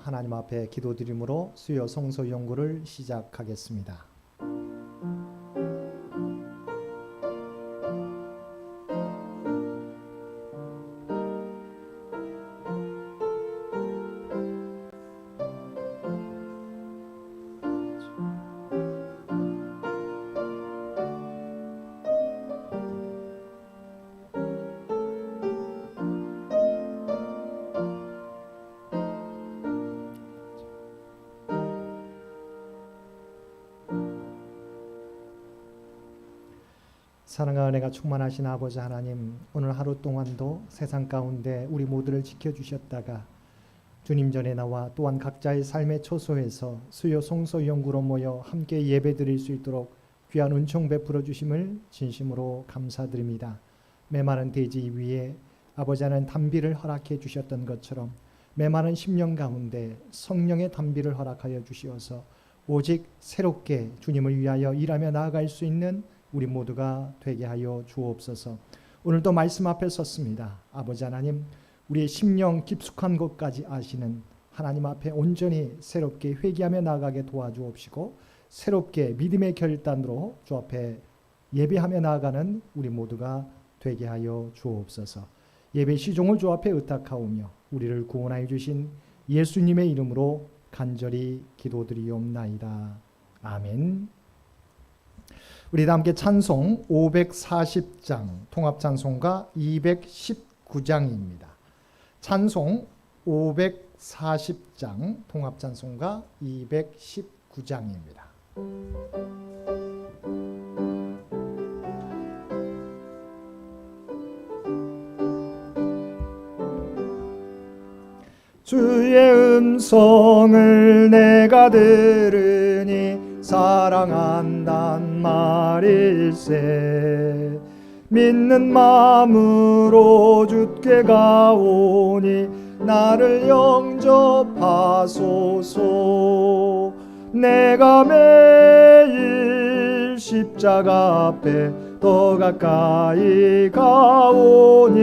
하나님 앞에 기도드림으로 수요 성서 연구를 시작하겠습니다. 사랑과 은혜가 충만하신 아버지 하나님, 오늘 하루 동안도 세상 가운데 우리 모두를 지켜주셨다가 주님 전에 나와 또한 각자의 삶의 초소에서 수요 성서 연구로 모여 함께 예배드릴 수 있도록 귀한 은총 베풀어 주심을 진심으로 감사드립니다. 메마른 대지 위에 아버지 하나님 담비를 허락해 주셨던 것처럼 메마른 심령 가운데 성령의 담비를 허락하여 주시어서 오직 새롭게 주님을 위하여 일하며 나아갈 수 있는 우리 모두가 되게 하여 주옵소서. 오늘도 말씀 앞에 섰습니다. 아버지 하나님, 우리의 심령 깊숙한 곳까지 아시는 하나님 앞에 온전히 새롭게 회개하며 나아가게 도와주옵시고, 새롭게 믿음의 결단으로 주 앞에 예배하며 나아가는 우리 모두가 되게 하여 주옵소서. 예배 시종을 주 앞에 의탁하오며 우리를 구원하여 주신 예수님의 이름으로 간절히 기도드리옵나이다. 아멘. 우리 다 함께 찬송 540장 통합찬송가 219장입니다. 찬송 540장 통합찬송가 219장입니다. 주의 음성을 내가 들으니 사랑한단 말일세. 믿는 마음으로 주께 가오니 나를 영접하소서. 내가 매일 십자가 앞에 더 가까이 가오니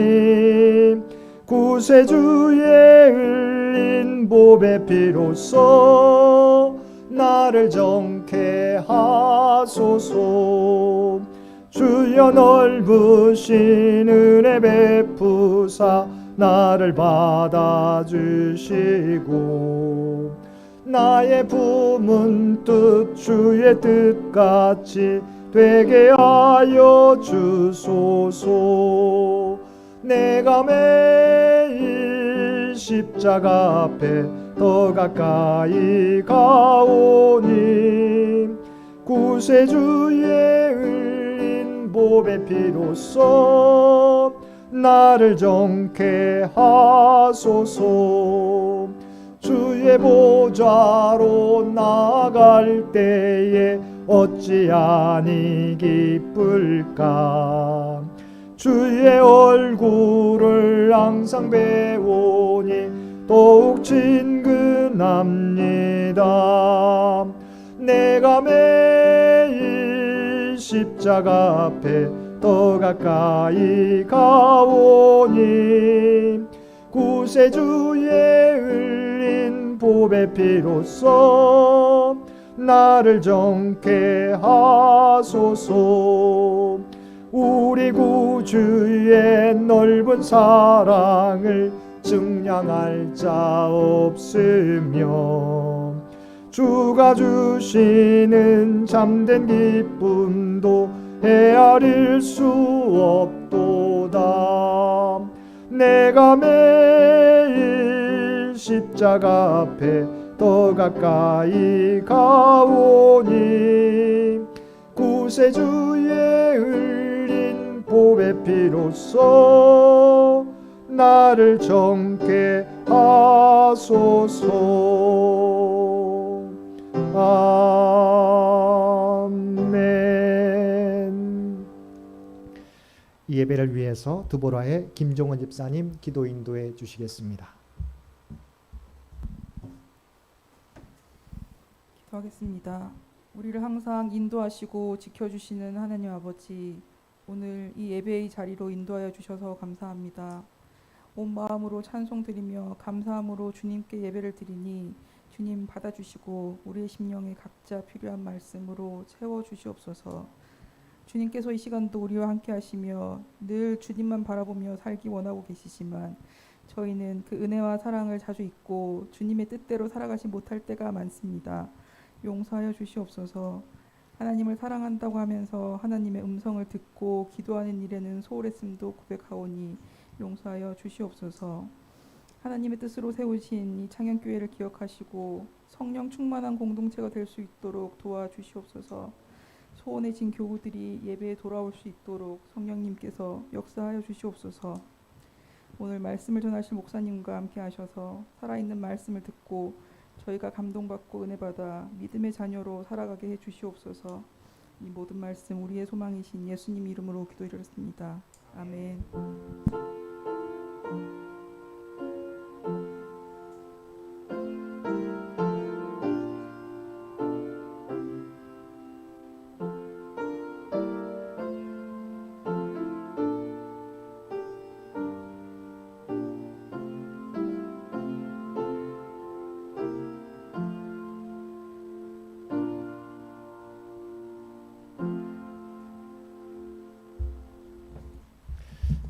구세주의 흘린 보배 피로써 나를 정케 하소서. 주여 넓으신 은혜 베푸사 나를 받아주시고, 나의 품은 뜻 주의 뜻같이 되게 하여 주소서. 내가 매일 십자가 앞에 더 가까이 가오니 구세주의 흘린 보배 피로써 나를 정케 하소서. 주의 보좌로 나아갈 때에 어찌하니 기쁠까. 주의 얼굴을 항상 배우니 더욱 친근합니다. 내가 매일 십자가 앞에 더 가까이 가오니 구세주의 흘린 보배 피로써 나를 정케 하소서. 우리 구주의 넓은 사랑을 증량할 자 없으며 주가 주시는 참된 기쁨도 헤아릴 수 없도다. 내가 매일 십자가 앞에 더 가까이 가오니 구세주의 흘린 보배 피로써 나를 정케 하소서. 아멘. 이 예배를 위해서 드보라의 김종원 집사님 기도 인도해 주시겠습니다. 기도하겠습니다. 우리를 항상 인도하시고 지켜주시는 하나님 아버지, 오늘 이 예배의 자리로 인도하여 주셔서 감사합니다. 온 마음으로 찬송드리며 감사함으로 주님께 예배를 드리니 주님 받아주시고 우리의 심령에 각자 필요한 말씀으로 채워주시옵소서. 주님께서 이 시간도 우리와 함께 하시며 늘 주님만 바라보며 살기 원하고 계시지만 저희는 그 은혜와 사랑을 자주 잊고 주님의 뜻대로 살아가지 못할 때가 많습니다. 용서하여 주시옵소서. 하나님을 사랑한다고 하면서 하나님의 음성을 듣고 기도하는 일에는 소홀했음도 고백하오니 용서하여 주시옵소서. 하나님의 뜻으로 세우신 이 창현교회를 기억하시고 성령 충만한 공동체가 될 수 있도록 도와주시옵소서. 소원해진 교우들이 예배에 돌아올 수 있도록 성령님께서 역사하여 주시옵소서. 오늘 말씀을 전하실 목사님과 함께 하셔서 살아있는 말씀을 듣고 저희가 감동받고 은혜받아 믿음의 자녀로 살아가게 해 주시옵소서. 이 모든 말씀 우리의 소망이신 예수님 이름으로 기도드렸습니다. 아멘.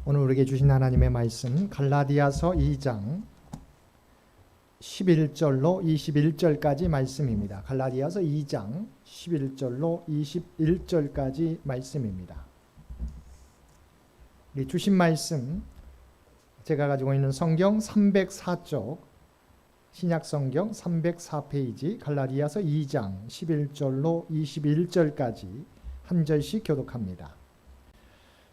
오늘 우리에게 주신 하나님의 말씀 갈라디아서 2장 11절로 21절까지 말씀입니다. 갈라디아서 2장 11절로 21절까지 말씀입니다. 우리 주신 말씀 제가 가지고 있는 성경 304쪽 신약 성경 304페이지 갈라디아서 2장 11절로 21절까지 한 절씩 교독합니다.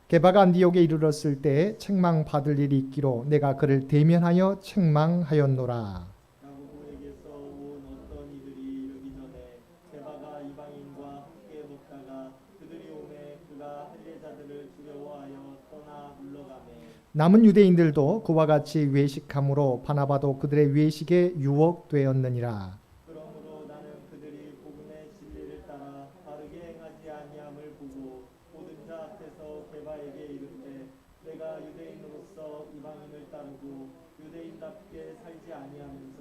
게바가 안디옥에 이르렀을 때에 책망받을 일이 있기로 내가 그를 대면하여 책망하였노라. 야고보에게서 온 어떤 이들이 이르기 전에 게바가 이방인과 함께 먹다가 그들이 오매 그가 할례자들을 두려워하여 떠나 물러가매 남은 유대인들도 그와 같이 외식함으로 바나바도 그들의 외식에 유혹되었느니라. 그러므로 나는 그들이 복음의 진리를 따라 바르게 행하지 아니함을 보고 모든 자 앞에서 게바에게 이르되 내가 유대인으로서 이방인을 따르고 유대인답게 살지 아니하면서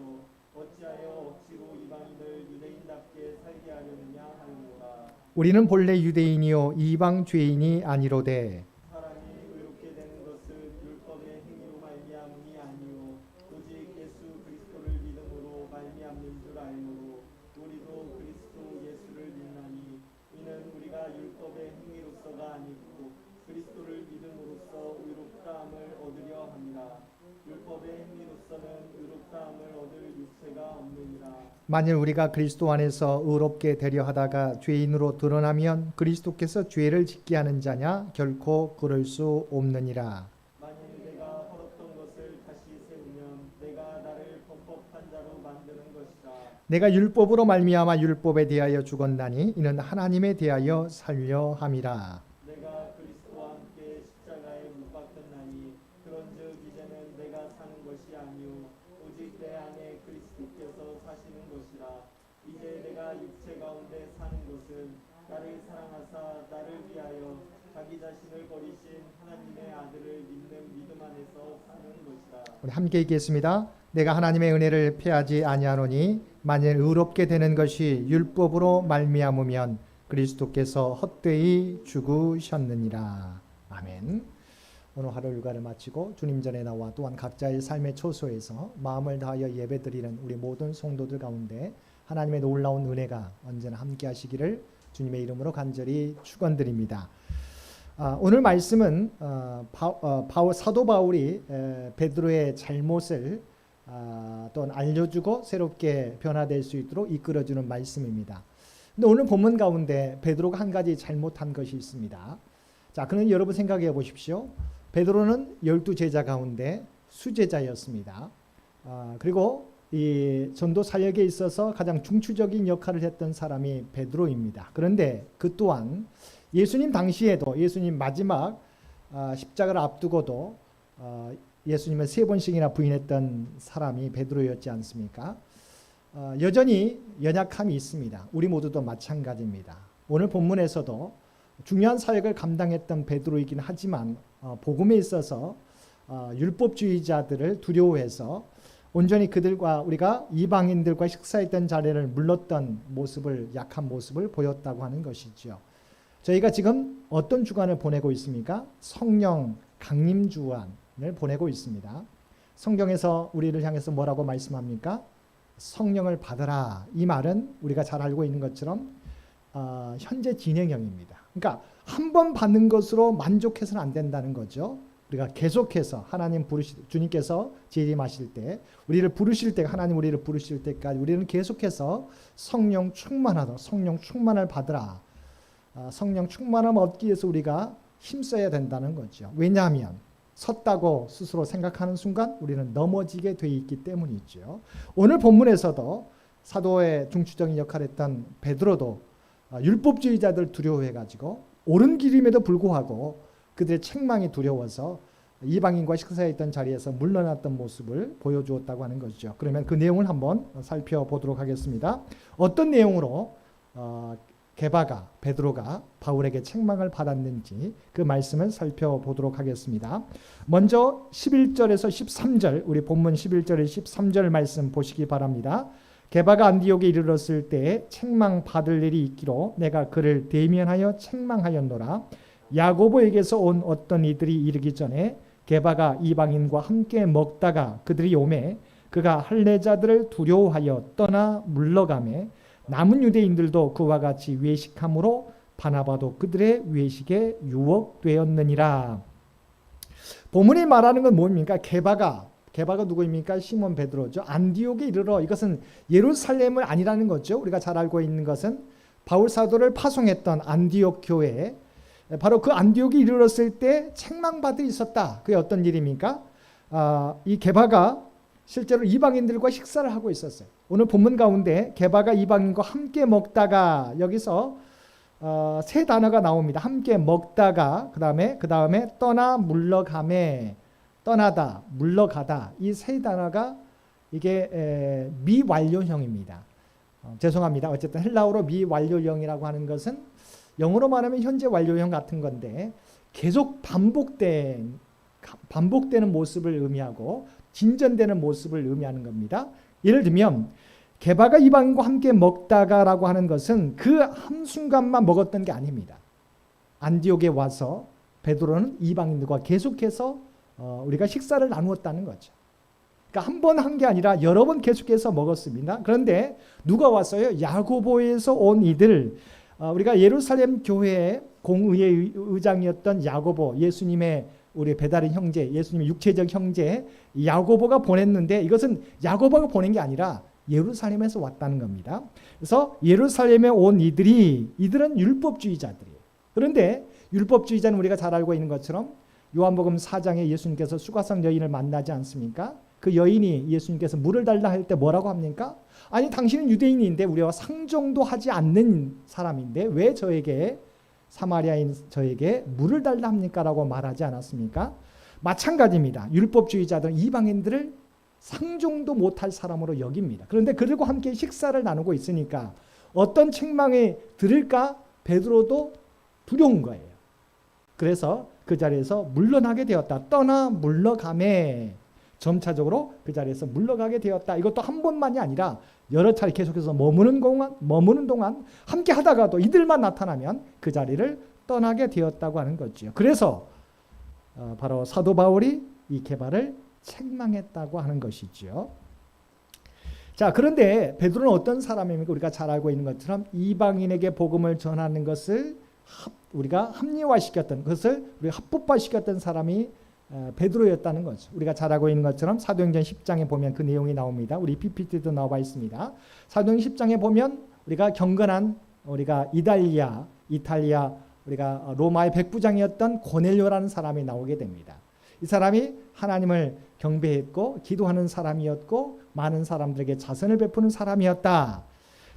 어찌하여 억지로 이방인을 유대인답게 살게 하려느냐 하였노라. 우리는 본래 유대인이요 이방 죄인이 아니로되 사람이 의롭게 되는 것은 율법의 행위로 말미암음이 아니요 오직 예수 그리스도를 믿음으로 말미암는 줄 알므로 우리도 그리스도 예수를 믿나니 이는 우리가 율법의 행위로서가 아니고 그리스도를 믿음으로써 의롭다함을 얻으려 함이라. 율법의 행위로서는 의롭다함을 얻을 육체가 없느니라. 만일 우리가 그리스도 안에서 의롭게 되려 하다가 죄인으로 드러나면 그리스도께서 죄를 짓게 하는 자냐? 결코 그럴 수 없느니라. 만일 내가 헐었던 것을 다시 세우면 내가 나를 범법한 자로 만드는 것이다. 내가 율법으로 말미암아 율법에 대하여 죽었나니 이는 하나님에 대하여 살려 함이라. 내가 그리스도와 함께 십자가에 못 박혔나니 그런즉 이제는 내가 사는 것이 아니요 오직 내 안에 그리스도께서 사시는 것이라. 이제 내가 육체 가운데 사는 것은 나를 사랑하사 나를 위하여 자기 자신을 버리신 하나님의 아들을 믿는 믿음 안에서 사는 것이라. 우리 함께 읽겠습니다. 내가 하나님의 은혜를 패하지 아니하노니 만일 의롭게 되는 것이 율법으로 말미암으면 그리스도께서 헛되이 죽으셨느니라. 아멘. 오늘 하루 일과를 마치고 주님 전에 나와 또한 각자의 삶의 초소에서 마음을 다하여 예배드리는 우리 모든 성도들 가운데 하나님의 놀라운 은혜가 언제나 함께 하시기를 주님의 이름으로 간절히 축원드립니다. 오늘 말씀은 사도 바울이 베드로의 잘못을 또한 알려주고 새롭게 변화될 수 있도록 이끌어주는 말씀입니다. 근데 오늘 본문 가운데 베드로가 한 가지 잘못한 것이 있습니다. 자, 그는 여러분 생각해 보십시오. 베드로는 12제자 가운데 수제자였습니다. 그리고 이 전도 사역에 있어서 가장 중추적인 역할을 했던 사람이 베드로입니다. 그런데 그 또한 예수님 당시에도 예수님 마지막 십자가를 앞두고도 예수님을 3번씩이나 부인했던 사람이 베드로였지 않습니까? 여전히 연약함이 있습니다. 우리 모두도 마찬가지입니다. 오늘 본문에서도 중요한 사역을 감당했던 베드로이긴 하지만 복음에 있어서 율법주의자들을 두려워해서 온전히 그들과 우리가 이방인들과 식사했던 자리를 물렀던 모습을 약한 모습을 보였다고 하는 것이죠. 저희가 지금 어떤 주간을 보내고 있습니까? 성령 강림 주간을 보내고 있습니다. 성경에서 우리를 향해서 뭐라고 말씀합니까? 성령을 받으라. 이 말은 우리가 잘 알고 있는 것처럼 현재 진행형입니다. 그러니까 한 번 받는 것으로 만족해서는 안 된다는 거죠. 우리가 계속해서 주님께서 재림하실 때 우리를 부르실 때 하나님 우리를 부르실 때까지 우리는 계속해서 성령 충만하다. 성령 충만을 받으라. 성령 충만함 얻기 위해서 우리가 힘써야 된다는 거죠. 왜냐하면 섰다고 스스로 생각하는 순간 우리는 넘어지게 돼 있기 때문이죠. 오늘 본문에서도 사도의 중추적인 역할을 했던 베드로도 율법주의자들 두려워해가지고 옳은 길임에도 불구하고 그들의 책망이 두려워서 이방인과 식사했던 자리에서 물러났던 모습을 보여주었다고 하는 것이죠. 그러면 그 내용을 한번 살펴보도록 하겠습니다. 어떤 내용으로 베드로가 바울에게 책망을 받았는지 그 말씀을 살펴보도록 하겠습니다. 먼저 11절에서 13절 우리 본문 11절에서 13절 말씀 보시기 바랍니다. 게바가 안디옥에 이르렀을 때에 책망 받을 일이 있기로 내가 그를 대면하여 책망하였노라. 야고보에게서 온 어떤 이들이 이르기 전에 게바가 이방인과 함께 먹다가 그들이 오매 그가 할례자들을 두려워하여 떠나 물러가매 남은 유대인들도 그와 같이 외식함으로 바나바도 그들의 외식에 유혹되었느니라. 본문이 말하는 건 뭡니까? 게바가 누구입니까? 시몬 베드로죠. 안디옥에 이르러 이것은 예루살렘은 아니라는 거죠. 우리가 잘 알고 있는 것은 바울 사도를 파송했던 안디옥 교회 바로 그 안디옥에 이르렀을 때 책망받을 있었다. 그게 어떤 일입니까? 이 게바가 실제로 이방인들과 식사를 하고 있었어요. 오늘 본문 가운데 게바가 이방인과 함께 먹다가 여기서 세 단어가 나옵니다. 함께 먹다가 그 다음에 떠나 물러가매 떠나다 물러가다 이 세 단어가 이게 미완료형입니다. 죄송합니다. 어쨌든 헬라어로 미완료형이라고 하는 것은 영어로 말하면 현재 완료형 같은 건데 계속 반복되는 모습을 의미하고 진전되는 모습을 의미하는 겁니다. 예를 들면 게바가 이방인과 함께 먹다가라고 하는 것은 그 한순간만 먹었던 게 아닙니다. 안디옥에 와서 베드로는 이방인들과 계속해서 우리가 식사를 나누었다는 거죠. 그러니까 한 번 한 게 아니라 여러 번 계속해서 먹었습니다. 그런데 누가 왔어요? 야고보에서 온 이들 우리가 예루살렘 교회의 공의회 의장이었던 야고보 예수님의 우리 배다른 형제 예수님의 육체적 형제 야고보가 보냈는데 이것은 야고보가 보낸 게 아니라 예루살렘에서 왔다는 겁니다. 그래서 예루살렘에 온 이들은 율법주의자들이에요. 그런데 율법주의자는 우리가 잘 알고 있는 것처럼 요한복음 4장에 예수님께서 수가성 여인을 만나지 않습니까? 그 여인이 예수님께서 물을 달라 할 때 뭐라고 합니까? 아니 당신은 유대인인데 우리와 상종도 하지 않는 사람인데 왜 저에게 사마리아인 저에게 물을 달라 합니까? 라고 말하지 않았습니까? 마찬가지입니다. 율법주의자들은 이방인들을 상종도 못할 사람으로 여깁니다. 그런데 그들과 함께 식사를 나누고 있으니까 어떤 책망에 들을까 베드로도 두려운 거예요. 그래서 그 자리에서 물러나게 되었다. 떠나 물러가매 점차적으로 그 자리에서 물러가게 되었다. 이것도 한 번만이 아니라 여러 차례 계속해서 머무는 동안 함께 하다가도 이들만 나타나면 그 자리를 떠나게 되었다고 하는 거죠. 그래서 바로 사도 바울이 이 게바를 책망했다고 하는 것이죠. 자, 그런데 베드로는 어떤 사람입니까? 우리가 잘 알고 있는 것처럼 이방인에게 복음을 전하는 것을 우리가 합리화시켰던 것을 우리가 합법화시켰던 사람이 베드로였다는 거죠. 우리가 잘 알고 있는 것처럼 사도행전 10장에 보면 그 내용이 나옵니다. 우리 PPT도 나와 있습니다. 사도행전 10장에 보면 우리가 경건한 우리가 이탈리아 우리가 로마의 백부장이었던 고넬료라는 사람이 나오게 됩니다. 이 사람이 하나님을 경배했고 기도하는 사람이었고 많은 사람들에게 자선을 베푸는 사람이었다.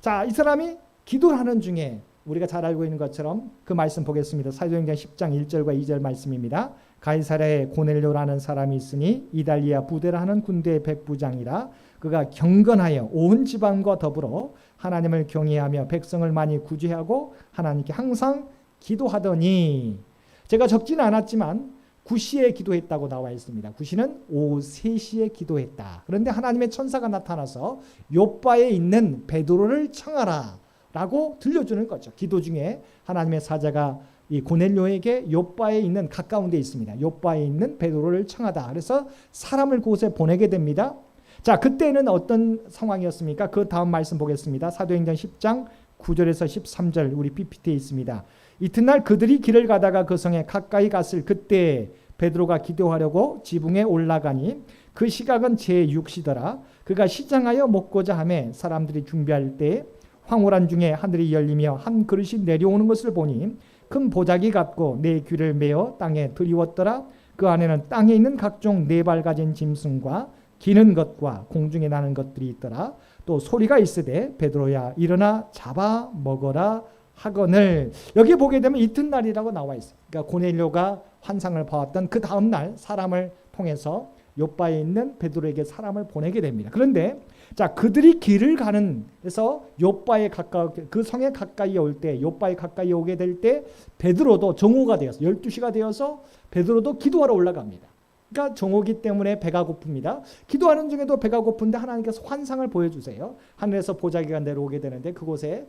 자, 이 사람이 기도를 하는 중에 우리가 잘 알고 있는 것처럼 그 말씀 보겠습니다. 사도행전 10장 1절과 2절 말씀입니다. 가이사랴에 고넬료라는 사람이 있으니 이달리아 부대라 하는 군대의 백부장이라. 그가 경건하여 온 지방과 더불어 하나님을 경외하며 백성을 많이 구제하고 하나님께 항상 기도하더니 제가 적지는 않았지만 9시에 기도했다고 나와 있습니다. 9시는 오후 3시에 기도했다. 그런데 하나님의 천사가 나타나서 요바에 있는 베드로를 청하라 라고 들려주는 거죠. 기도 중에 하나님의 사자가 이 고넬료에게 요바에 있는 가까운 데 있습니다. 요바에 있는 베드로를 청하다. 그래서 사람을 그곳에 보내게 됩니다. 자, 그때는 어떤 상황이었습니까? 그 다음 말씀 보겠습니다. 사도행전 10장 9절에서 13절 우리 PPT에 있습니다. 이튿날 그들이 길을 가다가 그 성에 가까이 갔을 그때 베드로가 기도하려고 지붕에 올라가니 그 시각은 제6시더라. 그가 시장하여 먹고자 하매 사람들이 준비할 때 황홀한 중에 하늘이 열리며 한 그릇이 내려오는 것을 보니 큰 보자기 같고 네 귀를 메어 땅에 들이웠더라. 그 안에는 땅에 있는 각종 네 발 가진 짐승과 기는 것과 공중에 나는 것들이 있더라. 또 소리가 있으되 베드로야 일어나 잡아 먹어라 하거늘. 여기 보게 되면 이튿날이라고 나와 있어요. 그러니까 고넬료가 환상을 봐왔던 그 다음 날 사람을 통해서 요바에 있는 베드로에게 사람을 보내게 됩니다. 그런데 자, 그들이 길을 가는 그래서 요바에 가까이 그 성에 가까이 올 때 요바에 가까이 오게 될 때 베드로도 정오가 되어서 12시가 되어서 베드로도 기도하러 올라갑니다. 그러니까 정오기 때문에 배가 고픕니다. 기도하는 중에도 배가 고픈데 하나님께서 환상을 보여주세요. 하늘에서 보자기가 내려오게 되는데 그곳에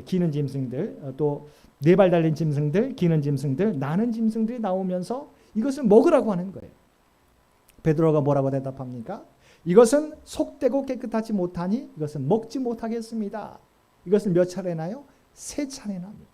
기는 짐승들 또 네 발 달린 짐승들 기는 짐승들 나는 짐승들이 나오면서 이것을 먹으라고 하는 거예요. 베드로가 뭐라고 대답합니까? 이것은 속되고 깨끗하지 못하니 이것은 먹지 못하겠습니다. 이것을 몇 차례나요? 3차례나 합니다.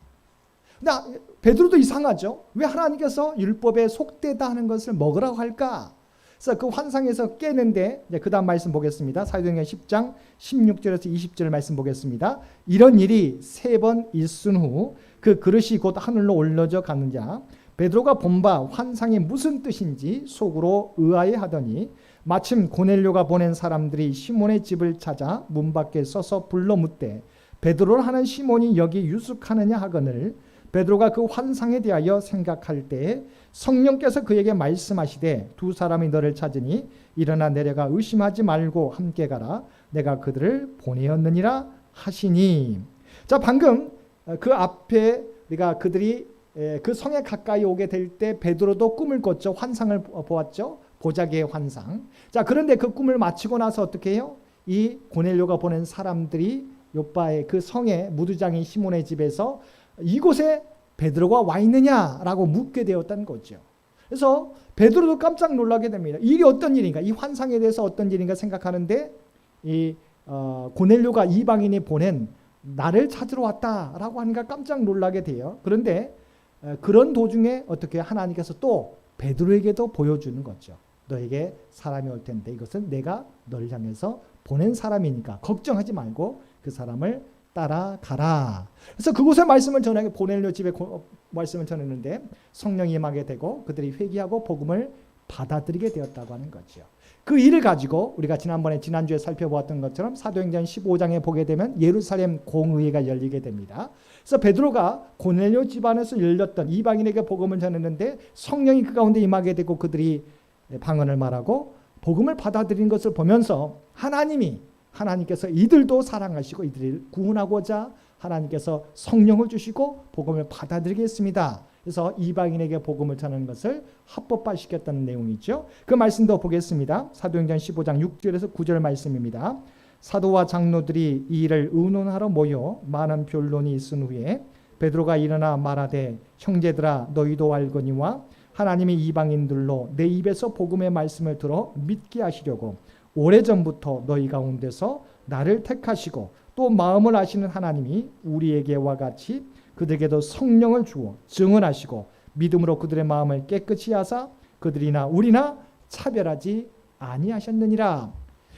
근데 베드로도 이상하죠. 왜 하나님께서 율법에 속되다 하는 것을 먹으라고 할까? 그래서 그 환상에서 깨는데 이제 그 다음 말씀 보겠습니다. 사도행전 10장 16절에서 20절 말씀 보겠습니다. 이런 일이 3번 있은 후 그 그릇이 곧 하늘로 올려져 가느냐 베드로가 본 바 환상이 무슨 뜻인지 속으로 의아해하더니 마침 고넬료가 보낸 사람들이 시몬의 집을 찾아 문 밖에 서서 불러 묻되 베드로를 하는 시몬이 여기 유숙하느냐 하거늘 베드로가 그 환상에 대하여 생각할 때에 성령께서 그에게 말씀하시되 두 사람이 너를 찾으니 일어나 내려가 의심하지 말고 함께 가라 내가 그들을 보내었느니라 하시니. 자, 방금 그 앞에 우리가 그들이 그 성에 가까이 오게 될 때 베드로도 꿈을 꿨죠. 환상을 보았죠. 보자기의 환상. 자, 그런데 그 꿈을 마치고 나서 어떻게 해요? 이 고넬료가 보낸 사람들이 요바의 그 성의 무두장인 시몬의 집에서 이곳에 베드로가 와 있느냐라고 묻게 되었다는 거죠. 그래서 베드로도 깜짝 놀라게 됩니다. 일이 어떤 일인가? 이 환상에 대해서 어떤 일인가 생각하는데 이 고넬료가 이방인이 보낸 나를 찾으러 왔다라고 하니까 깜짝 놀라게 돼요. 그런데 그런 도중에 어떻게 하나님께서 또 베드로에게도 보여주는 거죠. 너에게 사람이 올 텐데 이것은 내가 너를 향해서 보낸 사람이니까 걱정하지 말고 그 사람을 따라가라. 그래서 그곳에 말씀을 전하게 고넬료 집에 말씀을 전했는데 성령이 임하게 되고 그들이 회개하고 복음을 받아들이게 되었다고 하는 거죠. 그 일을 가지고 우리가 지난주에 살펴보았던 것처럼 사도행전 15장에 보게 되면 예루살렘 공의회가 열리게 됩니다. 그래서 베드로가 고넬료 집안에서 열렸던 이방인에게 복음을 전했는데 성령이 그 가운데 임하게 되고 그들이 방언을 말하고 복음을 받아들인 것을 보면서 하나님께서 이들도 사랑하시고 이들을 구원하고자 하나님께서 성령을 주시고 복음을 받아들이겠습니다. 그래서 이방인에게 복음을 전하는 것을 합법화시켰다는 내용이죠. 그 말씀도 보겠습니다. 사도행전 15장 6절에서 9절 말씀입니다. 사도와 장로들이 이 일을 의논하러 모여 많은 변론이 있은 후에 베드로가 일어나 말하되 형제들아 너희도 알거니와 하나님이 이방인들로 내 입에서 복음의 말씀을 들어 믿게 하시려고 오래전부터 너희 가운데서 나를 택하시고 또 마음을 아시는 하나님이 우리에게와 같이 그들에게도 성령을 주어 증언하시고 믿음으로 그들의 마음을 깨끗이 하사 그들이나 우리나 차별하지 아니하셨느니라.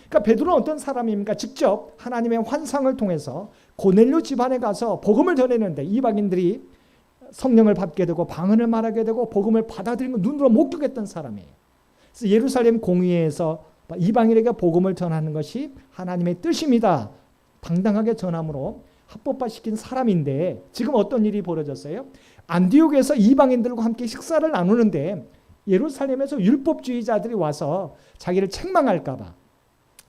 그러니까 베드로는 어떤 사람입니까? 직접 하나님의 환상을 통해서 고넬료 집안에 가서 복음을 전했는데 이방인들이 성령을 받게 되고 방언을 말하게 되고 복음을 받아들이는 걸 눈으로 목격했던 사람이에요. 그래서 예루살렘 공의회에서 이방인에게 복음을 전하는 것이 하나님의 뜻입니다. 당당하게 전함으로 합법화시킨 사람인데 지금 어떤 일이 벌어졌어요? 안디옥에서 이방인들과 함께 식사를 나누는데 예루살렘에서 율법주의자들이 와서 자기를 책망할까 봐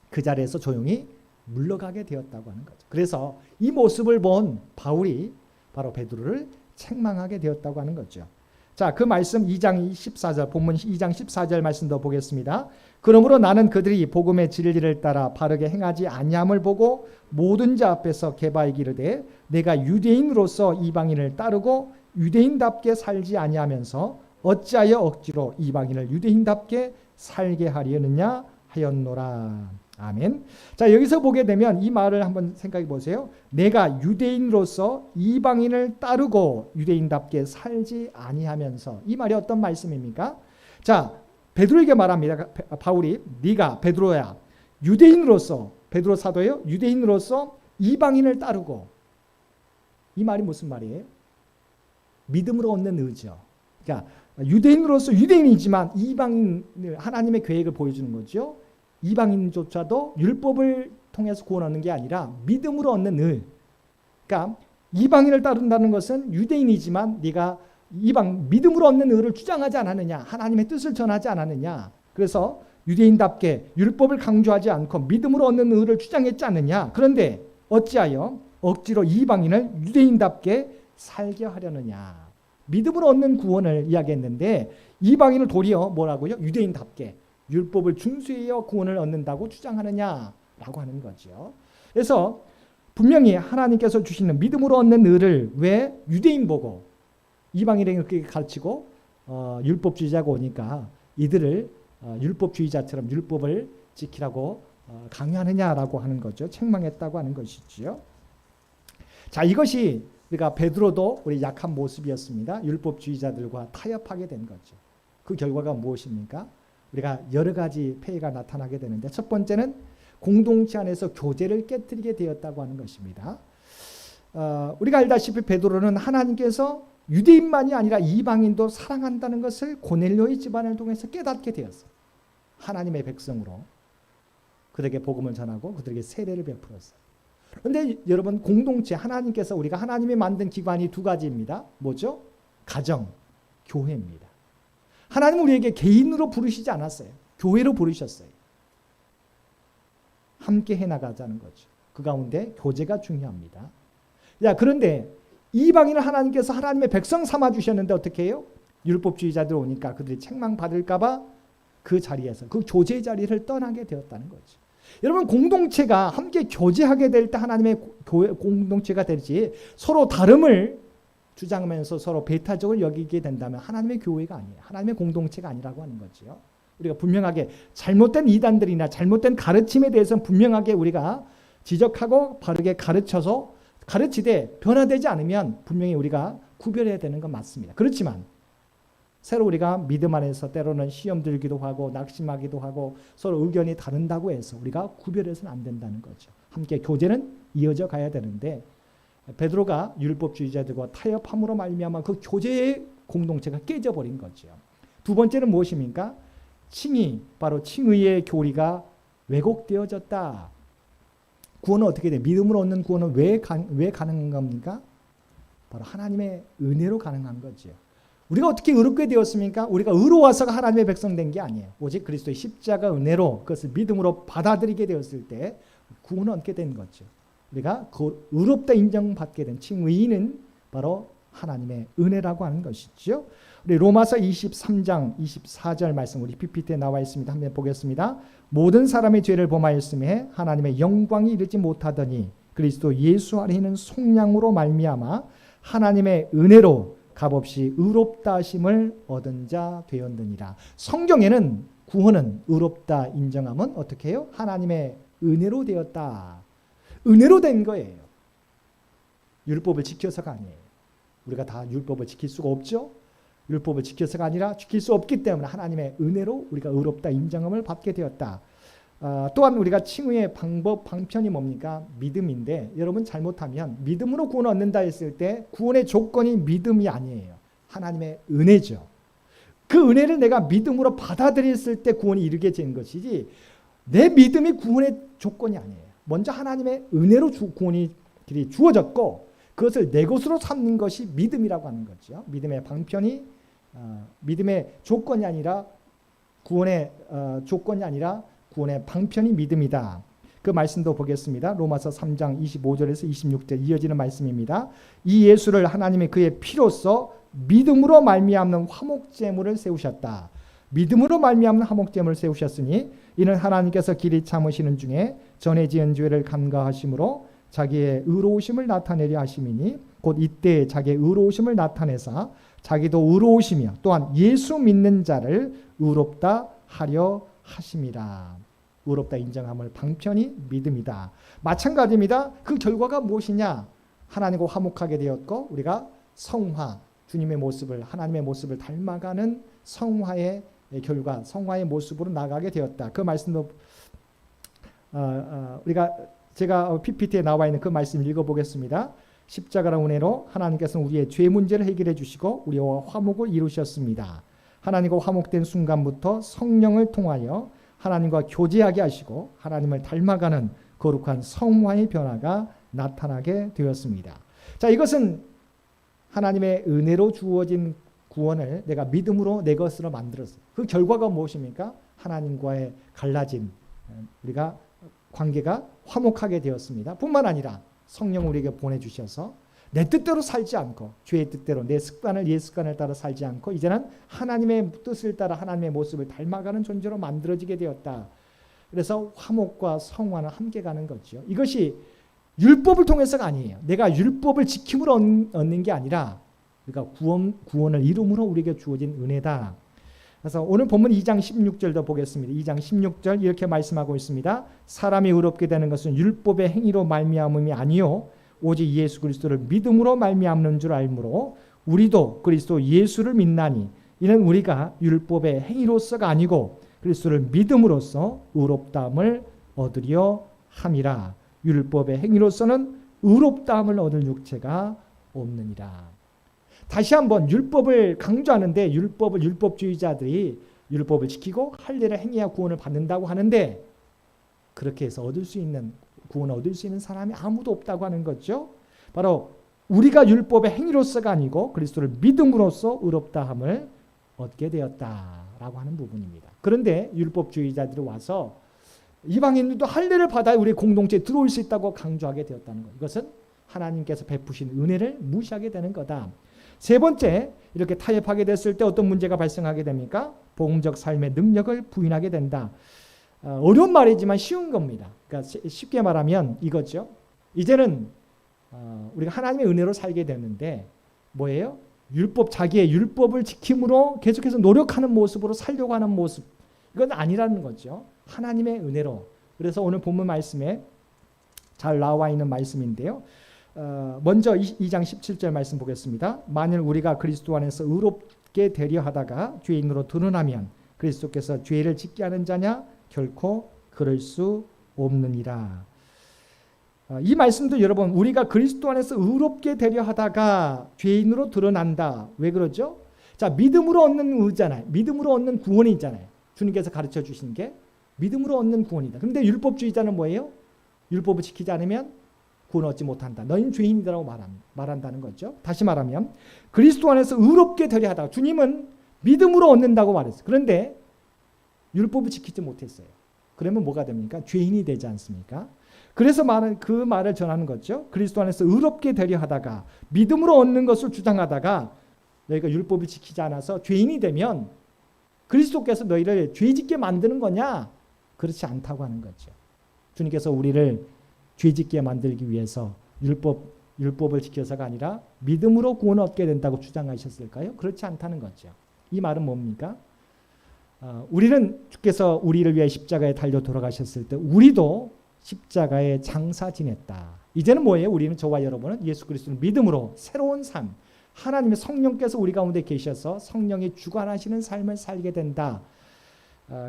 그 자리에서 조용히 물러가게 되었다고 하는 거죠. 그래서 이 모습을 본 바울이 바로 베드로를 책망하게 되었다고 하는 거죠. 자, 그 말씀 2장 14절, 본문 2장 14절 말씀도 보겠습니다. 그러므로 나는 그들이 복음의 진리를 따라 바르게 행하지 아니함을 보고 모든 자 앞에서 개바이기르되 내가 유대인으로서 이방인을 따르고 유대인답게 살지 아니하면서 어찌하여 억지로 이방인을 유대인답게 살게 하려느냐 하였노라. 아멘. 자, 여기서 보게 되면 이 말을 한번 생각해 보세요. 내가 유대인으로서 이방인을 따르고 유대인답게 살지 아니하면서, 이 말이 어떤 말씀입니까? 자, 베드로에게 말합니다. 바울이 네가 베드로야, 유대인으로서, 베드로 사도예요. 유대인으로서 이방인을 따르고, 이 말이 무슨 말이에요? 믿음으로 얻는 의죠. 그러니까 유대인으로서 유대인이지만 이방인을, 하나님의 계획을 보여주는 거죠. 이방인조차도 율법을 통해서 구원 얻는 게 아니라 믿음으로 얻는 의. 그러니까 이방인을 따른다는 것은 유대인이지만 네가 믿음으로 얻는 의를 주장하지 않았느냐, 하나님의 뜻을 전하지 않았느냐. 그래서 유대인답게 율법을 강조하지 않고 믿음으로 얻는 의를 주장했지 않느냐. 그런데 어찌하여 억지로 이방인을 유대인답게 살게 하려느냐. 믿음으로 얻는 구원을 이야기했는데 이방인을 도리어 뭐라고요? 유대인답게 율법을 준수해야 구원을 얻는다고 주장하느냐라고 하는 거죠. 그래서 분명히 하나님께서 주시는 믿음으로 얻는 의를 왜 유대인 보고 이방인에게 그렇게 가르치고 율법주의자가 오니까 이들을 율법주의자처럼 율법을 지키라고 강요하느냐라고 하는 거죠. 책망했다고 하는 것이지요. 자, 이것이 우리가 베드로도 우리 약한 모습이었습니다. 율법주의자들과 타협하게 된 거죠. 그 결과가 무엇입니까? 우리가 여러 가지 폐해가 나타나게 되는데, 첫 번째는 공동체 안에서 교제를 깨뜨리게 되었다고 하는 것입니다. 우리가 알다시피 베드로는 하나님께서 유대인만이 아니라 이방인도 사랑한다는 것을 고넬료의 집안을 통해서 깨닫게 되었어요. 하나님의 백성으로 그들에게 복음을 전하고 그들에게 세례를 베풀었어요. 그런데 여러분, 공동체, 하나님께서, 우리가 하나님이 만든 기관이 두 가지입니다. 뭐죠? 가정, 교회입니다. 하나님은 우리에게 개인으로 부르시지 않았어요. 교회로 부르셨어요. 함께 해나가자는 거죠. 그 가운데 교제가 중요합니다. 그런데 이방인을 하나님께서 하나님의 백성 삼아 주셨는데 어떻게 해요? 율법주의자들 오니까 그들이 책망받을까 봐 그 자리에서, 그 교제 자리를 떠나게 되었다는 거죠. 여러분, 공동체가 함께 교제하게 될 때 하나님의 공동체가 되지, 서로 다름을 주장하면서 서로 배타적으로 여기게 된다면 하나님의 교회가 아니에요. 하나님의 공동체가 아니라고 하는 거죠. 우리가 분명하게 잘못된 이단들이나 잘못된 가르침에 대해서는 분명하게 우리가 지적하고 바르게 가르치되 변화되지 않으면 분명히 우리가 구별해야 되는 건 맞습니다. 그렇지만 새로 우리가 믿음 안에서 때로는 시험 들기도 하고 낙심하기도 하고 서로 의견이 다른다고 해서 우리가 구별해서는 안 된다는 거죠. 함께 교제는 이어져 가야 되는데 베드로가 율법주의자들과 타협함으로 말미암아 그 교제의 공동체가 깨져버린 거죠. 두 번째는 무엇입니까? 바로 칭의의 교리가 왜곡되어졌다. 구원은 어떻게 돼? 믿음으로 얻는 구원은 왜 가능한 겁니까? 바로 하나님의 은혜로 가능한 거죠. 우리가 어떻게 의롭게 되었습니까? 우리가 의로워서가 하나님의 백성 된 게 아니에요. 오직 그리스도의 십자가 은혜로 그것을 믿음으로 받아들이게 되었을 때 구원을 얻게 된 거죠. 우리가 그 의롭다 인정받게 된 칭의는 바로 하나님의 은혜라고 하는 것이죠. 우리 로마서 23장 24절 말씀, 우리 PPT에 나와 있습니다. 한번 보겠습니다. 모든 사람의 죄를 범하였음에 하나님의 영광이 이르지 못하더니 그리스도 예수 안에 있는 속량으로 말미암아 하나님의 은혜로 값없이 의롭다 하심을 얻은 자 되었느니라. 성경에는 구원은, 의롭다 인정함은 어떻게 해요? 하나님의 은혜로 되었다. 은혜로 된 거예요. 율법을 지켜서가 아니에요. 우리가 다 율법을 지킬 수가 없죠. 율법을 지켜서가 아니라 지킬 수 없기 때문에 하나님의 은혜로 우리가 의롭다 인정함을 받게 되었다. 또한 우리가 칭의의 방편이 뭡니까? 믿음인데, 여러분 잘못하면 믿음으로 구원을 얻는다 했을 때 구원의 조건이 믿음이 아니에요. 하나님의 은혜죠. 그 은혜를 내가 믿음으로 받아들였을 때 구원이 이르게 되는 것이지 내 믿음이 구원의 조건이 아니에요. 먼저 하나님의 은혜로 구원이 주어졌고 그것을 내 것으로 삼는 것이 믿음이라고 하는 거죠. 믿음의 방편이 믿음의 조건이 아니라 구원의 조건이 아니라 구원의 방편이 믿음이다. 그 말씀도 보겠습니다. 로마서 3장 25절에서 26절 이어지는 말씀입니다. 이 예수를 하나님의 그의 피로써 믿음으로 말미암는 화목제물을 세우셨다. 믿음으로 말미암는 화목제물을 세우셨으니 이는 하나님께서 길이 참으시는 중에 전에 지은 죄를 간과하심으로 자기의 의로우심을 나타내려 하심이니 곧 이때 자기의 의로우심을 나타내사 자기도 의로우시며 또한 예수 믿는 자를 의롭다 하려 하심이라. 의롭다 인정함을 방편히 믿음이다. 마찬가지입니다. 그 결과가 무엇이냐? 하나님과 화목하게 되었고 우리가 성화, 주님의 모습을, 하나님의 모습을 닮아가는 성화의 결과, 성화의 모습으로 나가게 되었다. 그 말씀도 제가 PPT에 나와 있는 그 말씀 읽어보겠습니다. 십자가의 은혜로 하나님께서는 우리의 죄 문제를 해결해 주시고 우리와 화목을 이루셨습니다. 하나님과 화목된 순간부터 성령을 통하여 하나님과 교제하게 하시고 하나님을 닮아가는 거룩한 성화의 변화가 나타나게 되었습니다. 자, 이것은 하나님의 은혜로 주어진 구원을 내가 믿음으로 내 것으로 만들었어요. 그 결과가 무엇입니까? 하나님과의 갈라진 우리가 관계가 화목하게 되었습니다. 뿐만 아니라 성령 우리에게 보내주셔서 내 뜻대로 살지 않고 죄의 뜻대로 내 습관을 옛 습관을 따라 살지 않고 이제는 하나님의 뜻을 따라 하나님의 모습을 닮아가는 존재로 만들어지게 되었다. 그래서 화목과 성화는 함께 가는 거죠. 이것이 율법을 통해서가 아니에요. 내가 율법을 지킴으로 얻는 게 아니라 그러니까 구원을 이름으로 우리에게 주어진 은혜다. 그래서 오늘 본문 2장 16절도 보겠습니다. 2장 16절 이렇게 말씀하고 있습니다. 사람이 의롭게 되는 것은 율법의 행위로 말미암음이 아니요 오직 예수 그리스도를 믿음으로 말미암는 줄 알므로 우리도 그리스도 예수를 믿나니 이는 우리가 율법의 행위로서가 아니고 그리스도를 믿음으로써 의롭다함을 얻으려 함이라. 율법의 행위로서는 의롭다함을 얻을 육체가 없느니라. 다시 한번 율법을 강조하는데 율법주의자들이 율법을 지키고 할례를 행해야 구원을 받는다고 하는데 그렇게 해서 구원을 얻을 수 있는 사람이 아무도 없다고 하는 거죠. 바로 우리가 율법의 행위로서가 아니고 그리스도를 믿음으로써 의롭다함을 얻게 되었다라고 하는 부분입니다. 그런데 율법주의자들이 와서 이방인들도 할례를 받아야 우리 공동체에 들어올 수 있다고 강조하게 되었다는 것. 이것은 하나님께서 베푸신 은혜를 무시하게 되는 거다. 세 번째, 이렇게 타협하게 됐을 때 어떤 문제가 발생하게 됩니까? 복음적 삶의 능력을 부인하게 된다. 어려운 말이지만 쉬운 겁니다. 그러니까 쉽게 말하면 이거죠. 이제는 우리가 하나님의 은혜로 살게 되는데 뭐예요? 자기의 율법을 지킴으로 계속해서 노력하는 모습으로 살려고 하는 모습. 이건 아니라는 거죠. 하나님의 은혜로. 그래서 오늘 본문 말씀에 잘 나와 있는 말씀인데요. 먼저 2장 17절 말씀 보겠습니다. 만일 우리가 그리스도 안에서 의롭게 되려 하다가 죄인으로 드러나면 그리스도께서 죄를 짓게 하는 자냐? 결코 그럴 수 없느니라. 이 말씀도 여러분 우리가 그리스도 안에서 의롭게 되려 하다가 죄인으로 드러난다. 왜 그러죠? 자, 믿음으로 얻는 의잖아요. 믿음으로 얻는 구원이잖아요. 주님께서 가르쳐 주신 게 믿음으로 얻는 구원이다. 그런데 율법주의자는 뭐예요? 율법을 지키지 않으면 구원 얻지 못한다. 너희는 죄인이라고 말한다는 거죠. 다시 말하면 그리스도 안에서 의롭게 되려 하다가 주님은 믿음으로 얻는다고 말했어요. 그런데 율법을 지키지 못했어요. 그러면 뭐가 됩니까? 죄인이 되지 않습니까? 그래서 그 말을 전하는 거죠. 그리스도 안에서 의롭게 되려 하다가 믿음으로 얻는 것을 주장하다가 너희가 율법을 지키지 않아서 죄인이 되면 그리스도께서 너희를 죄짓게 만드는 거냐? 그렇지 않다고 하는 거죠. 주님께서 우리를 죄짓게 만들기 위해서 율법을 지켜서가 아니라 믿음으로 구원을 얻게 된다고 주장하셨을까요? 그렇지 않다는 거죠. 이 말은 뭡니까? 우리는 주께서 우리를 위해 십자가에 달려 돌아가셨을 때 우리도 십자가에 장사 지냈다. 이제는 뭐예요? 우리는 저와 여러분은 예수 그리스도를 믿음으로 새로운 삶, 하나님의 성령께서 우리 가운데 계셔서 성령이 주관하시는 삶을 살게 된다.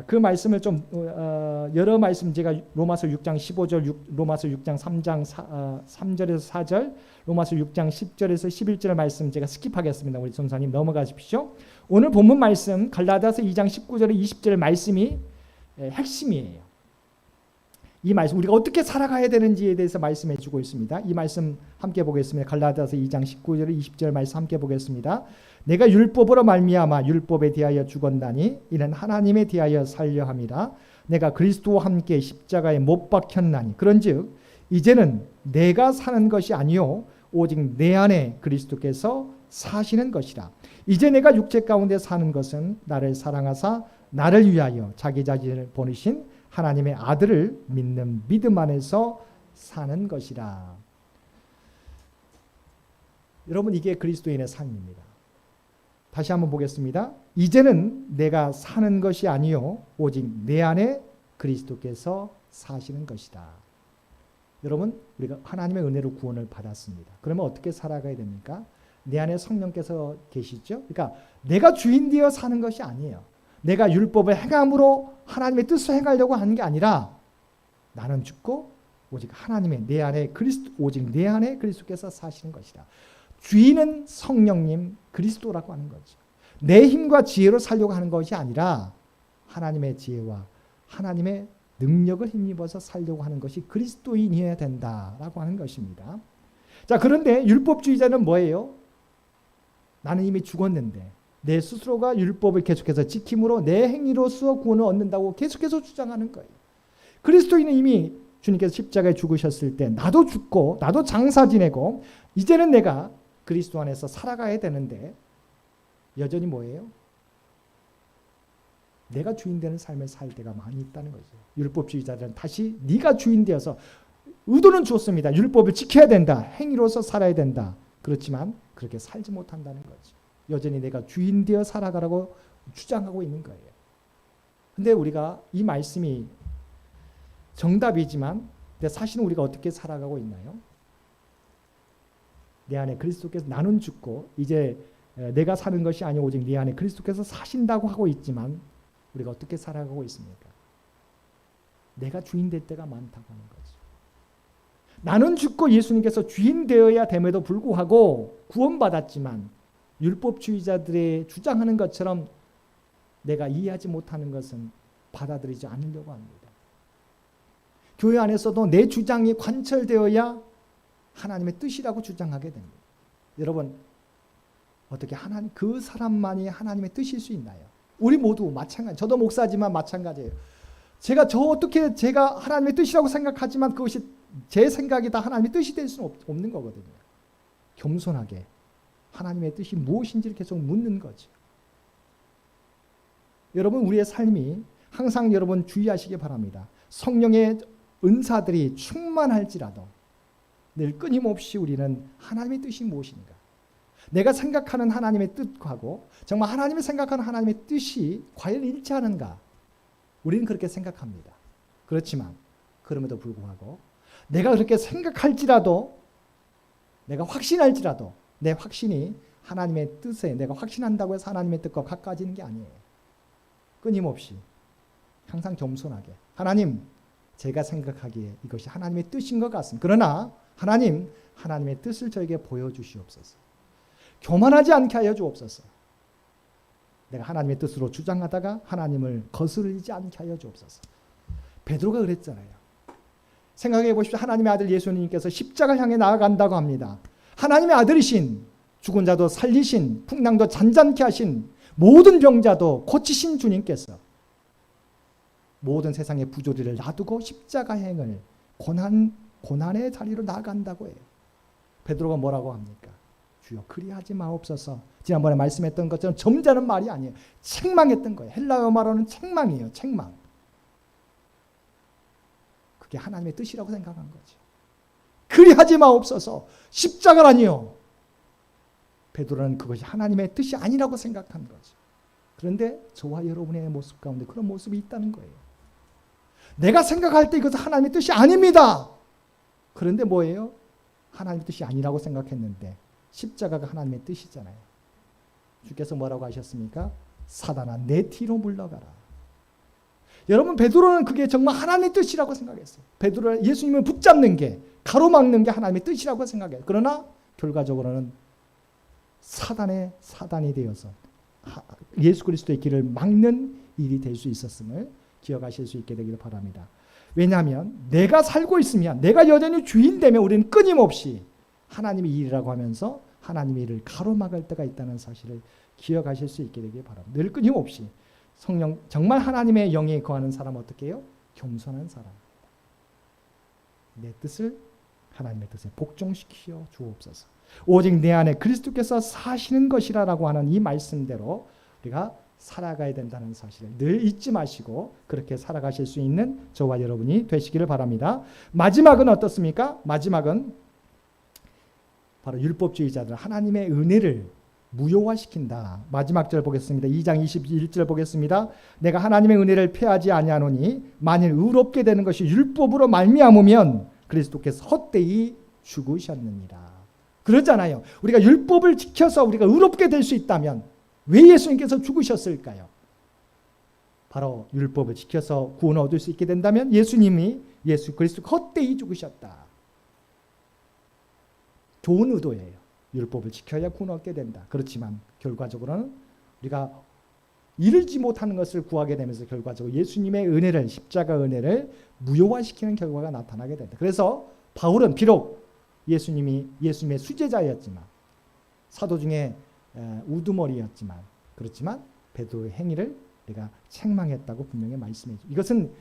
그 말씀을 좀 여러 말씀 제가 로마서 6장 15절, 로마서 6장 3장 3절에서 4절, 로마서 6장 10절에서 11절 말씀 제가 스킵하겠습니다. 우리 전사님 넘어가십시오. 오늘 본문 말씀 갈라디아서 2장 19절에 20절 말씀이 핵심이에요. 이 말씀 우리가 어떻게 살아가야 되는지에 대해서 말씀해 주고 있습니다. 이 말씀 함께 보겠습니다. 갈라디아서 2장 19절에 20절 말씀 함께 보겠습니다. 내가 율법으로 말미암아 율법에 대하여 죽었나니 이는 하나님에 대하여 살려 함이라. 내가 그리스도와 함께 십자가에 못 박혔나니 그런즉 이제는 내가 사는 것이 아니요 오직 내 안에 그리스도께서 사시는 것이라. 이제 내가 육체 가운데 사는 것은 나를 사랑하사 나를 위하여 자기 자신을 보내신 하나님의 아들을 믿는 믿음 안에서 사는 것이라. 여러분, 이게 그리스도인의 삶입니다. 다시 한번 보겠습니다. 이제는 내가 사는 것이 아니요 오직 내 안에 그리스도께서 사시는 것이다. 여러분, 우리가 하나님의 은혜로 구원을 받았습니다. 그러면 어떻게 살아가야 됩니까? 내 안에 성령께서 계시죠. 그러니까 내가 주인 되어 사는 것이 아니에요. 내가 율법을 행함으로 하나님의 뜻을 행하려고 하는 게 아니라 나는 죽고 오직 하나님의 내 안에 오직 내 안에 그리스도께서 사시는 것이다. 주인은 성령님 그리스도라고 하는 거죠. 내 힘과 지혜로 살려고 하는 것이 아니라 하나님의 지혜와 하나님의 능력을 힘입어서 살려고 하는 것이 그리스도인이어야 된다라고 하는 것입니다. 자, 그런데 율법주의자는 뭐예요? 나는 이미 죽었는데 내 스스로가 율법을 계속해서 지킴으로 내 행위로서 구원을 얻는다고 계속해서 주장하는 거예요. 그리스도인은 이미 주님께서 십자가에 죽으셨을 때 나도 죽고 나도 장사 지내고 이제는 내가 그리스도 안에서 살아가야 되는데 여전히 뭐예요? 내가 주인 되는 삶을 살 때가 많이 있다는 거죠. 율법주의자들은 다시 네가 주인 되어서 의도는 좋습니다. 율법을 지켜야 된다. 행위로서 살아야 된다. 그렇지만 그렇게 살지 못한다는 거죠. 여전히 내가 주인 되어 살아가라고 주장하고 있는 거예요. 근데 우리가 이 말씀이 정답이지만 사실은 우리가 어떻게 살아가고 있나요? 내 안에 그리스도께서 나는 죽고 이제 내가 사는 것이 아니고 오직 내 안에 그리스도께서 사신다고 하고 있지만 우리가 어떻게 살아가고 있습니까? 내가 주인 될 때가 많다고 하는 거죠. 나는 죽고 예수님께서 주인 되어야 됨에도 불구하고 구원받았지만 율법주의자들의 주장하는 것처럼 내가 이해하지 못하는 것은 받아들이지 않으려고 합니다. 교회 안에서도 내 주장이 관철되어야 하나님의 뜻이라고 주장하게 됩니다. 여러분, 어떻게 그 사람만이 하나님의 뜻일 수 있나요? 우리 모두 마찬가지. 저도 목사지만 마찬가지예요. 제가 하나님의 뜻이라고 생각하지만 그것이 제 생각이 다 하나님의 뜻이 될 수는 없는 거거든요. 겸손하게 하나님의 뜻이 무엇인지를 계속 묻는 거죠. 여러분, 우리의 삶이 항상 여러분 주의하시기 바랍니다. 성령의 은사들이 충만할지라도 늘 끊임없이 우리는 하나님의 뜻이 무엇인가, 내가 생각하는 하나님의 뜻하고 정말 하나님이 생각하는 하나님의 뜻이 과연 일치하는가, 우리는 그렇게 생각합니다. 그렇지만 그럼에도 불구하고 내가 그렇게 생각할지라도, 내가 확신할지라도 내 확신이 하나님의 뜻에, 내가 확신한다고 해서 하나님의 뜻과 가까워지는 게 아니에요. 끊임없이 항상 겸손하게, 하나님, 제가 생각하기에 이것이 하나님의 뜻인 것 같습니다. 그러나 하나님의 뜻을 저에게 보여주시옵소서. 교만하지 않게 하여 주옵소서. 내가 하나님의 뜻으로 주장하다가 하나님을 거스르지 않게 하여 주옵소서. 베드로가 그랬잖아요. 생각해 보십시오. 하나님의 아들 예수님께서 십자가 향해 나아간다고 합니다. 하나님의 아들이신, 죽은 자도 살리신, 풍랑도 잔잔케 하신, 모든 병자도 고치신 주님께서 모든 세상의 부조리를 놔두고 십자가 행을 고난의 자리로 나아간다고 해요. 베드로가 뭐라고 합니까? 주여 그리하지 마옵소서. 지난번에 말씀했던 것처럼 점잖은 말이 아니에요. 책망했던 거예요. 헬라어 말로는 책망이에요. 책망. 그게 하나님의 뜻이라고 생각한 거죠. 그리하지 마옵소서. 십자가라니요. 베드로는 그것이 하나님의 뜻이 아니라고 생각한 거죠. 그런데 저와 여러분의 모습 가운데 그런 모습이 있다는 거예요. 내가 생각할 때 이것은 하나님의 뜻이 아닙니다. 그런데 뭐예요? 하나님의 뜻이 아니라고 생각했는데 십자가가 하나님의 뜻이잖아요. 주께서 뭐라고 하셨습니까? 사단아 내 뒤로 물러가라. 여러분, 베드로는 그게 정말 하나님의 뜻이라고 생각했어요. 베드로 예수님을 붙잡는 게, 가로막는 게 하나님의 뜻이라고 생각해요. 그러나 결과적으로는 사단이 되어서 예수 그리스도의 길을 막는 일이 될 수 있었음을 기억하실 수 있게 되기를 바랍니다. 왜냐하면 내가 살고 있으면, 내가 여전히 주인되면 우리는 끊임없이 하나님의 일이라고 하면서 하나님의 일을 가로막을 때가 있다는 사실을 기억하실 수 있게 되기를 바랍니다. 늘 끊임없이 성령, 정말 하나님의 영에 거하는 사람은 어떻게 해요? 겸손한 사람. 내 뜻을 하나님의 뜻에 복종시키어 주옵소서. 오직 내 안에 그리스도께서 사시는 것이라고 하는 이 말씀대로 우리가 살아가야 된다는 사실을 늘 잊지 마시고 그렇게 살아가실 수 있는 저와 여러분이 되시기를 바랍니다. 마지막은 어떻습니까? 마지막은 바로 율법주의자들 하나님의 은혜를 무효화시킨다. 마지막 절 보겠습니다. 2장 21절 보겠습니다. 내가 하나님의 은혜를 폐하지 아니하노니 만일 의롭게 되는 것이 율법으로 말미암으면 그리스도께서 헛되이 죽으셨느니라. 그러잖아요. 우리가 율법을 지켜서 우리가 의롭게 될 수 있다면 왜 예수님께서 죽으셨을까요? 바로 율법을 지켜서 구원을 얻을 수 있게 된다면 예수님이 예수 그리스도가 헛되이 죽으셨다. 좋은 의도예요. 율법을 지켜야 구원을 얻게 된다. 그렇지만 결과적으로는 우리가 이르지 못하는 것을 구하게 되면서 결과적으로 예수님의 은혜를 십자가 은혜를 무효화시키는 결과가 나타나게 된다. 그래서 바울은 비록 예수님의 수제자였지만 사도 중에 우두머리였지만 그렇지만 베드로의 행위를 우리가 책망했다고 분명히 말씀해 주죠. 이것은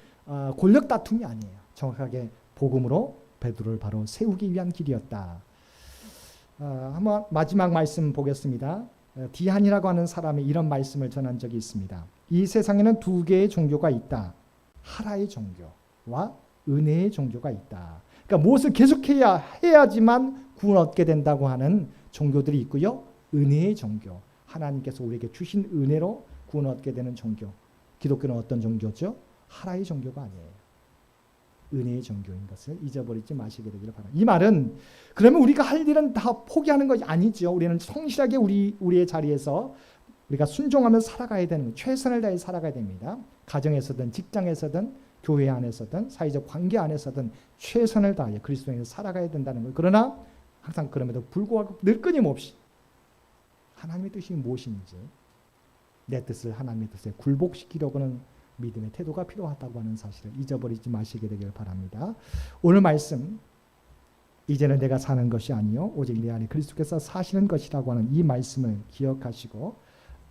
권력 다툼이 아니에요. 정확하게 복음으로 베드로를 바로 세우기 위한 길이었다. 한번 마지막 말씀 보겠습니다. 디안이라고 하는 사람이 이런 말씀을 전한 적이 있습니다. 이 세상에는 두 개의 종교가 있다. 하라의 종교와 은혜의 종교가 있다. 그러니까 무엇을 계속해야지만 구원 얻게 된다고 하는 종교들이 있고요. 은혜의 종교, 하나님께서 우리에게 주신 은혜로 구원 얻게 되는 종교. 기독교는 어떤 종교죠? 하라의 종교가 아니에요. 은혜의 종교인 것을 잊어버리지 마시게 되기를 바랍니다. 이 말은 그러면 우리가 할 일은 다 포기하는 것이 아니죠. 우리는 성실하게 우리의 자리에서 우리가 순종하며 살아가야 되는 것, 최선을 다해 살아가야 됩니다. 가정에서든 직장에서든 교회 안에서든 사회적 관계 안에서든 최선을 다하여 그리스도인으로 살아가야 된다는 것. 그러나 항상 그럼에도 불구하고 늘 끊임없이 하나님의 뜻이 무엇인지 내 뜻을 하나님의 뜻에 굴복시키려고는 믿음의 태도가 필요하다고 하는 사실을 잊어버리지 마시게 되길 바랍니다. 오늘 말씀 이제는 내가 사는 것이 아니요 오직 내 안에 그리스도께서 사시는 것이라고 하는 이 말씀을 기억하시고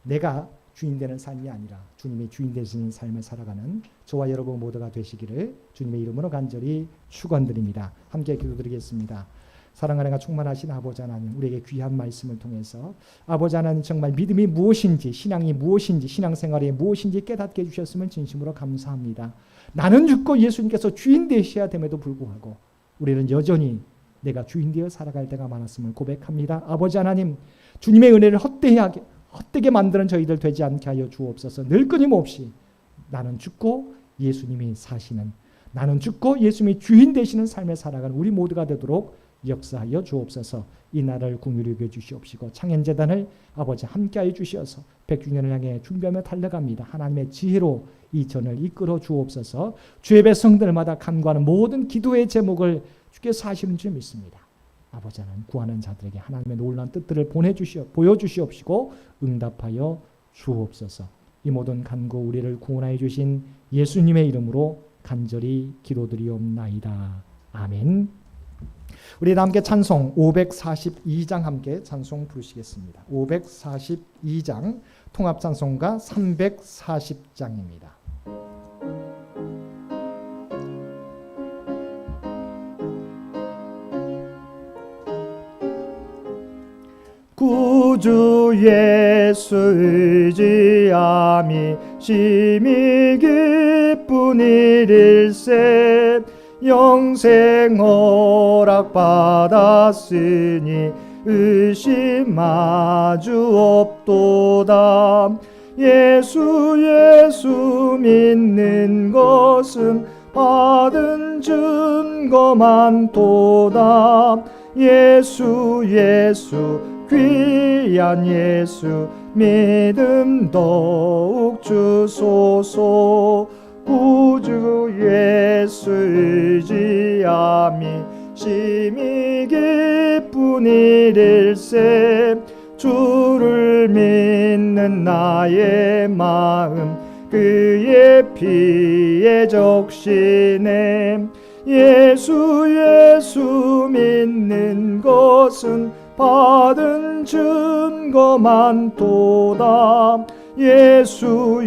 내가 주인 되는 삶이 아니라 주님이 주인 되시는 삶을 살아가는 저와 여러분 모두가 되시기를 주님의 이름으로 간절히 축원드립니다. 함께 기도드리겠습니다. 사랑하는 은혜가 충만하신 아버지 하나님, 우리에게 귀한 말씀을 통해서 아버지 하나님 정말 믿음이 무엇인지, 신앙이 무엇인지, 신앙생활이 무엇인지 깨닫게 해주셨음을 진심으로 감사합니다. 나는 죽고 예수님께서 주인 되셔야 됨에도 불구하고 우리는 여전히 내가 주인 되어 살아갈 때가 많았음을 고백합니다. 아버지 하나님, 주님의 은혜를 헛되게 만드는 저희들 되지 않게 하여 주옵소서. 늘 끊임없이 나는 죽고 예수님이 사시는, 나는 죽고 예수님이 주인 되시는 삶에 살아가는 우리 모두가 되도록 역사하여 주옵소서. 이 나라를 긍휼히 여겨 주시옵시고 창현재단을 아버지 함께하여 주시어서 100주년을 향해 준비하며 달려갑니다. 하나님의 지혜로 이 전을 이끌어 주옵소서. 주의 백성들마다 간구하는 모든 기도의 제목을 주께서 하시는 줄 믿습니다. 아버지 하나님, 구하는 자들에게 하나님의 놀라운 뜻들을 보여주시옵시고 응답하여 주옵소서. 이 모든 간구 우리를 구원하여 주신 예수님의 이름으로 간절히 기도드리옵나이다. 아멘. 우리 함께 찬송 542장 함께 찬송 부르시겠습니다. 542장 통합찬송가 340장입니다. 구주 예수 의지함이 심히 기쁜 일일세 영생 허락 받았으니 의심 마주 없도다. 예수 믿는 것은 받은 증거만 도다. 예수 귀한 예수 믿음 더욱 주소서. 구주 예수 의지함이 심히 기쁜 일일세 주를 믿는 나의 마음 그의 피에 적시네. 예수 믿는 것은 받은 증거만 도다. 예수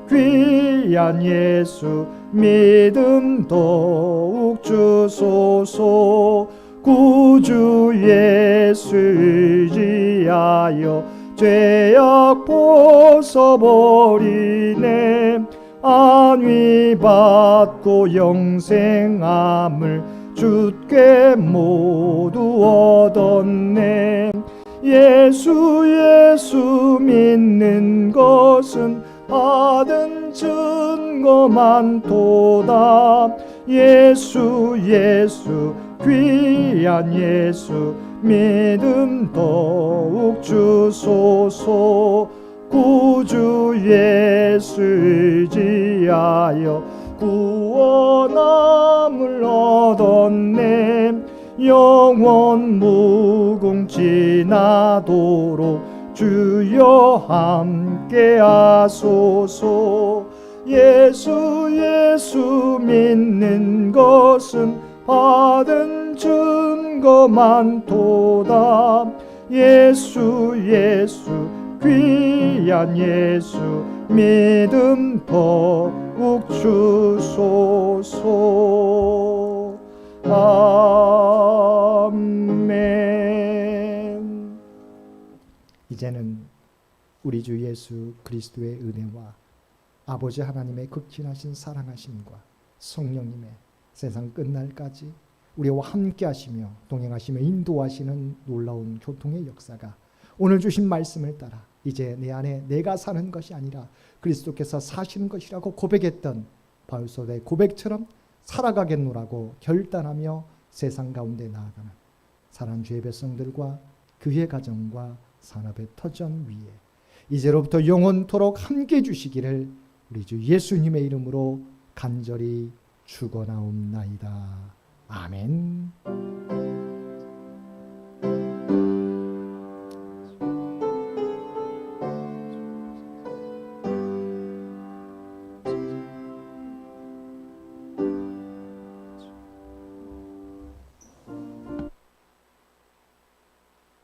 귀한 예수 믿음 더욱 주소서. 구주 예수 의지하여 죄악 벗어버리네. 안위 받고 영생함을 주께 모두 얻었네. 예수 믿는 것은 받은 증거 많도다. 예수 귀한 예수 믿음 더욱 주소서. 구주 예수 의지하여 구원함을 얻었네. 영원 무궁지나도록 주여 함께 하소서. 예수 믿는 것은 받은 증거 많도다. 예수 귀한 예수 믿음 더욱 주소서. 아멘. 이제는 우리 주 예수 그리스도의 은혜와 아버지 하나님의 극진하신 사랑하심과 성령님의 세상 끝날까지 우리와 함께 하시며 동행하시며 인도하시는 놀라운 교통의 역사가 오늘 주신 말씀을 따라 이제 내 안에 내가 사는 것이 아니라 그리스도께서 사시는 것이라고 고백했던 바울서의 고백처럼 살아가겠노라고 결단하며 세상 가운데 나아가는 사랑하는 주의 백성들과 그의 가정과 산업의 터전 위에 이제로부터 영원토록 함께 해주시기를 우리 주 예수님의 이름으로 간절히 축원하옵나이다. 아멘.